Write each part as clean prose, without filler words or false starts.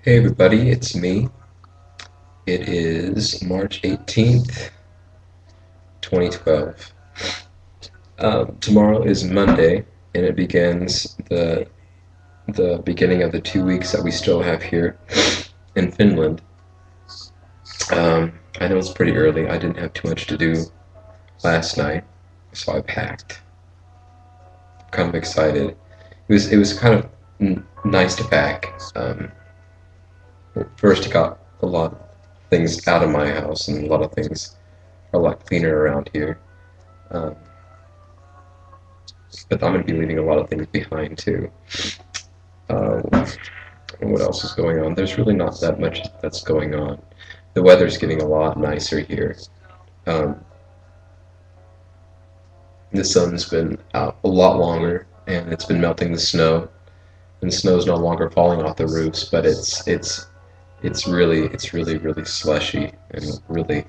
Hey everybody, it's me. It is March 18th, 2012. Tomorrow is Monday, and it begins the beginning of the 2 weeks that we still have here in Finland. I know it's pretty early. I didn't have too much to do last night, so I packed. Kind of excited. It was kind of nice to pack. First, I got a lot of things out of my house, and a lot of things are a lot cleaner around here. Um, but I'm going to be leaving a lot of things behind too. Uh, and what else is going on? There's really not that much that's going on. The weather's getting a lot nicer here. Um, the sun's been out a lot longer, and it's been melting the snow. And the snow's no longer falling off the roofs, but it's really slushy and really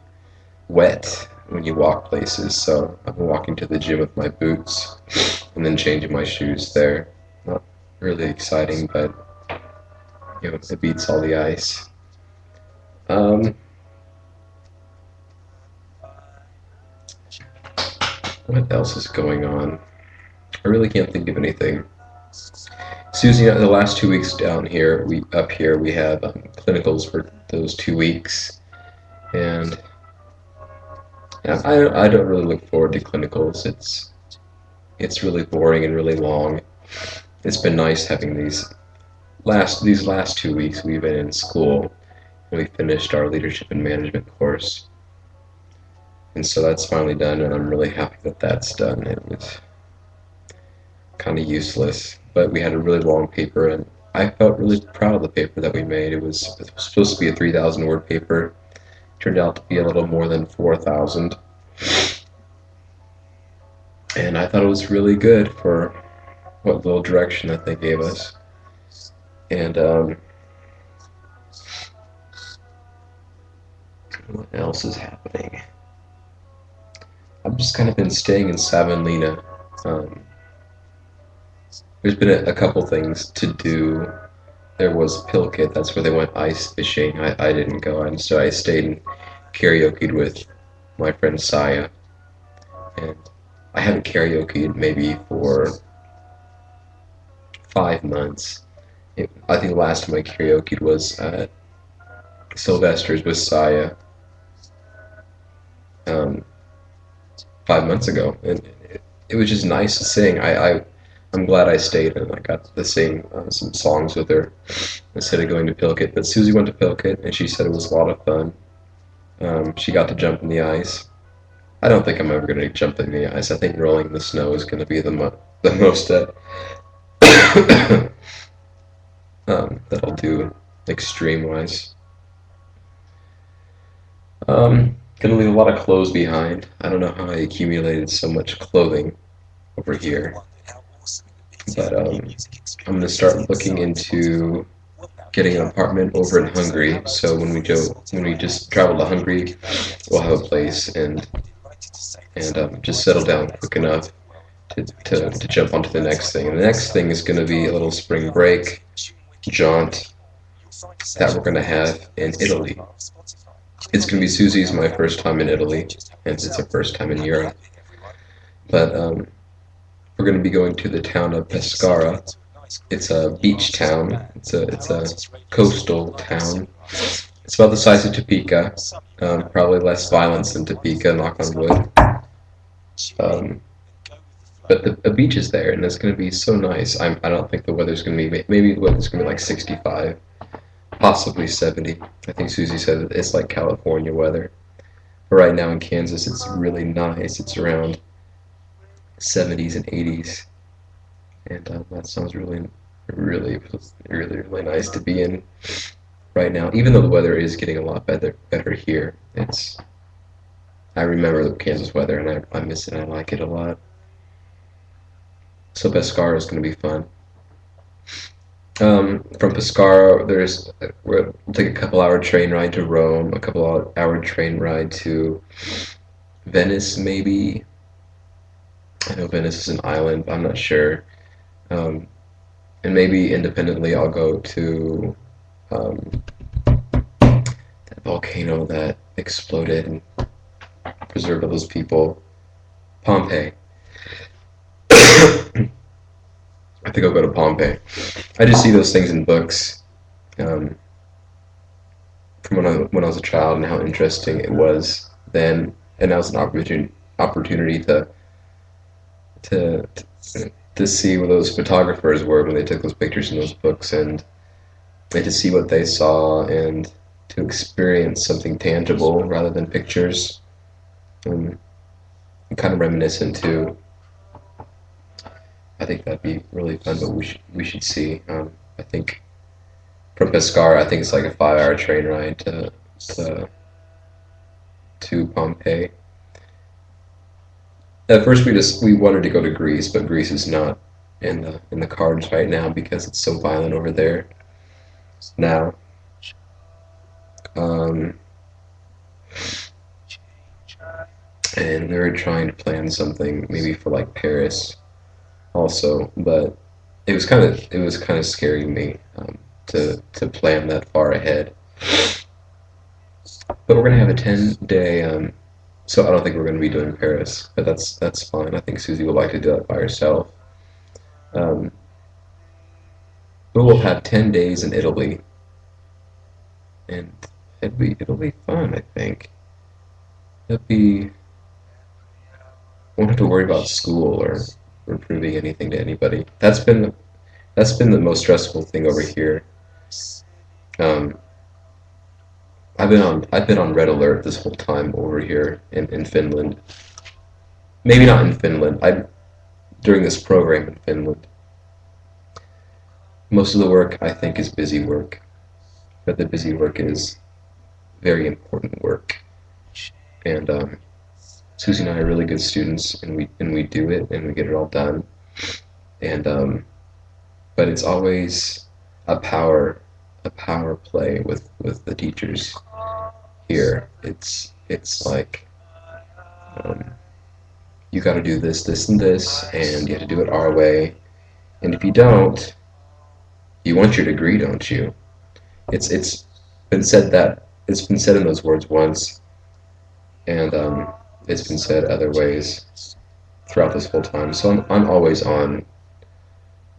wet when you walk places. So I've been walking to the gym with my boots and then changing my shoes there. Not really exciting, but it beats all the ice. Um, what else is going on? I really can't think of anything. Susie, the last 2 weeks down here, we have clinicals for those 2 weeks, and yeah, I don't really look forward to clinicals. It's really boring and really long. It's been nice having these last 2 weeks we've been in school, and we finished our leadership and management course, and so that's finally done, and I'm really happy that that's done. It was kind of useless, but we had a really long paper, and I felt really proud of the paper that we made. It was supposed to be a 3,000 word paper. Turned out to be a little more than 4,000, and I thought it was really good for what little direction that they gave us. And what else is happening? I've just kind of been staying in Savonlinna. Um, there's been a couple things to do. There was Pilkit, that's where they went ice fishing. I didn't go, and so I stayed and karaoke'd with my friend Saya. And I haven't karaoke'd maybe for 5 months. I think the last time I karaoke'd was at Sylvester's with Saya, um, 5 months ago, and it was just nice to sing. I'm glad I stayed and I got to sing some songs with her instead of going to Pilkit. But Susie went to Pilkit and she said it was a lot of fun. She got to jump in the ice. I don't think I'm ever going to jump in the ice. I think rolling in the snow is going to be the most that I'll do extreme wise. Gonna leave a lot of clothes behind. I don't know how I accumulated so much clothing over here, but I'm gonna start looking into getting an apartment over in Hungary. So when we just travel to Hungary, we'll have a place and just settle down quick enough to jump onto the next thing. And the next thing is gonna be a little spring break jaunt that we're gonna have in Italy. It's going to be Susie's my first time in Italy, and it's her first time in Europe. But we're going to be going to the town of Pescara. It's a beach town. It's a coastal town. It's about the size of Topeka. Probably less violence than Topeka, knock on wood. But the beach is there, and it's going to be so nice. I don't think the weather's going to be, maybe the weather's going to be like 65. Possibly 70. I think Susie said it's like California weather. But right now in Kansas, it's really nice. It's around 70s and 80s. And that sounds really nice to be in right now. Even though the weather is getting a lot better here. I remember the Kansas weather, and I miss it, and I like it a lot. So Pescara is going to be fun. From Pescara, we'll take a couple-hour train ride to Rome, a couple-hour train ride to Venice, maybe. I know Venice is an island, but I'm not sure. And maybe independently, I'll go to that volcano that exploded and preserved all those people. Pompeii. I think I'll go to Pompeii. I just see those things in books um, from when I was a child and how interesting it was then, and that was an opportunity to to see what those photographers were when they took those pictures in those books, and to see what they saw and to experience something tangible rather than pictures. Um, Kind of reminiscent too. I think that'd be really fun, but we should see. I think from Pescara, I think it's like a 5 hour train ride to to Pompeii. At first, we wanted to go to Greece, but Greece is not in the cards right now because it's so violent over there now. Um, and we were trying to plan something maybe for like Paris also, but it was kind of scaring me to plan that far ahead. But we're gonna have a 10-day. So I don't think we're gonna be doing Paris, but that's fine. I think Susie would like to do that by herself. Um, but we'll have 10 days in Italy, and it'll be fun. I think it'll be. Won't have to worry about school or proving anything to anybody. That's been the most stressful thing over here. Um, I've been on red alert this whole time over here in Finland. Maybe not in Finland. I During this program in Finland, most of the work I think is busy work, but the busy work is very important work. And Susie and I are really good students, and we do it and we get it all done. And but it's always a power a power play with the teachers here. It's like um, you got to do this, this, and this, and you have to do it our way. And if you don't, you want your degree, don't you? It's it's been said in those words once, and it's been said other ways throughout this whole time. So I'm always on.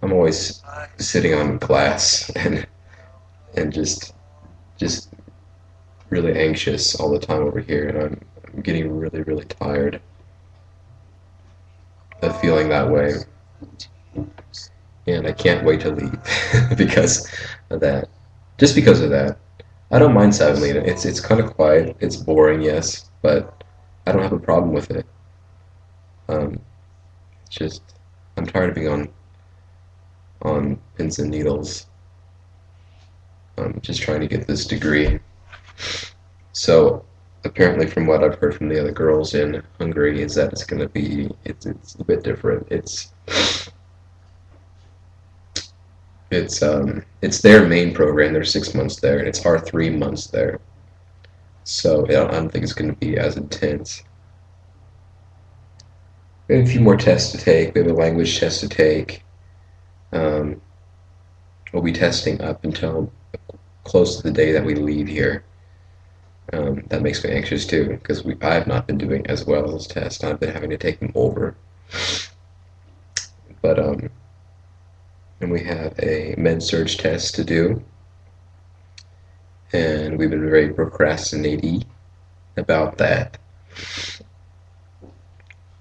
I'm always sitting on class and just really anxious all the time over here, and I'm getting really really tired of feeling that way, and I can't wait to leave because of that. Just because of that. I don't mind Savonlinna. It's kind of quiet. It's boring, yes, but I don't have a problem with it. Um, it's just I'm tired of being on pins and needles. Just trying to get this degree. So apparently, from what I've heard from the other girls in Hungary, is that it's a bit different. It's their main program. They're 6 months there, and it's our 3 months there. So I don't think it's going to be as intense. We have a few more tests to take. We have a language test to take. Um, we'll be testing up until close to the day that we leave here. That makes me anxious too, because I have not been doing as well as tests. I've been having to take them over. But and we have a med surg test to do, and we've been very procrastinating about that.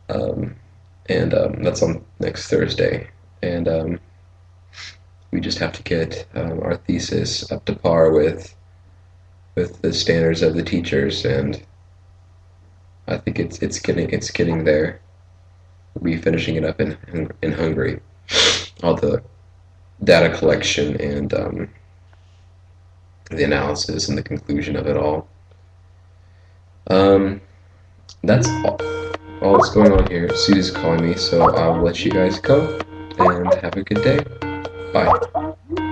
And that's on next Thursday, and we just have to get our thesis up to par with the standards of the teachers, and I think it's getting there. We'll be finishing it up in Hungary. All the data collection and the analysis and the conclusion of it all. That's all that's going on here. Susie's calling me, so I'll let you guys go, and have a good day. Bye.